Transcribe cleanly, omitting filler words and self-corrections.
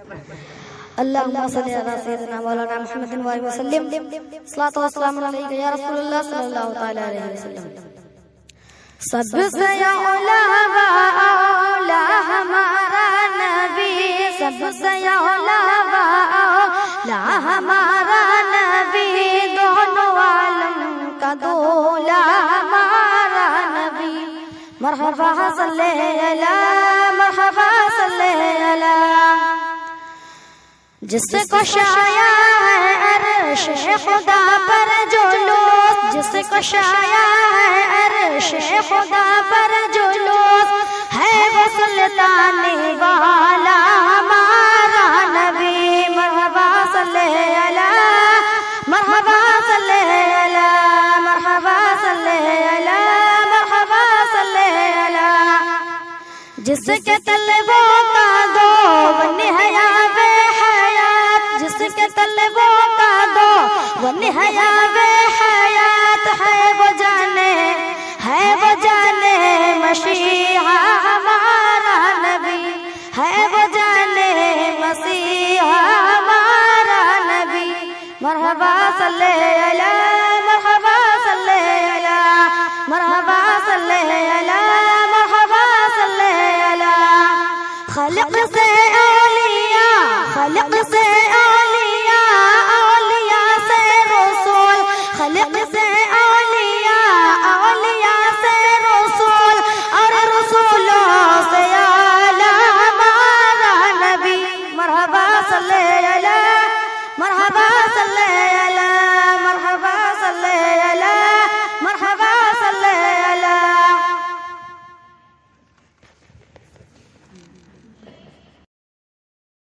अल्लाहुम्मा सल्ली अला सय्यिदिना मौलाना मुहम्मदिन व आलिहि वसल्लम। सल्लल्लाहु अलैहि या रसूलल्लाह सल्लल्लाहु तआला अलैहि वसल्लम। सबसे औला व औला हमारा नबी, सबसे औला व औला हमारा नबी, दोनों आलम का दूल्हा हमारा नबी। मरहबा सल्ले अला, मरहबा सल्ले अला। जिसको शाया है अर्श खुदा पर जुलूस, जिसको शाया है अर्श खुदा पर जुलूस, है वो सुल्तानी वाला हमारा नबी। मरहबा सल्ले अला, मरहबा सल्ले अला, मरहबा सल्ले अला, मरहबा सल्ले अला। जिसके तलबों का दो निहया वे हयात, जिसके तलबों का दो वो निहया वे हयात, है वो जाने, है वो जाने मसीहा हमारा नबी, है वो जाने मसीहा हमारा नबी। मरहबा सल्ले अला, मरहबा सल्ले अला, मरहबा सल्ले अला, मरहबा सल्ले अला। खल्क़ से औलिया, खल्क़ से औलिया, औलिया से रसूल, खल्क़ से औलिया, औलिया से रसूल, और रसूलों से आला हमारा नबी। मरहबा सल्ले अला, मरहबा सल्ले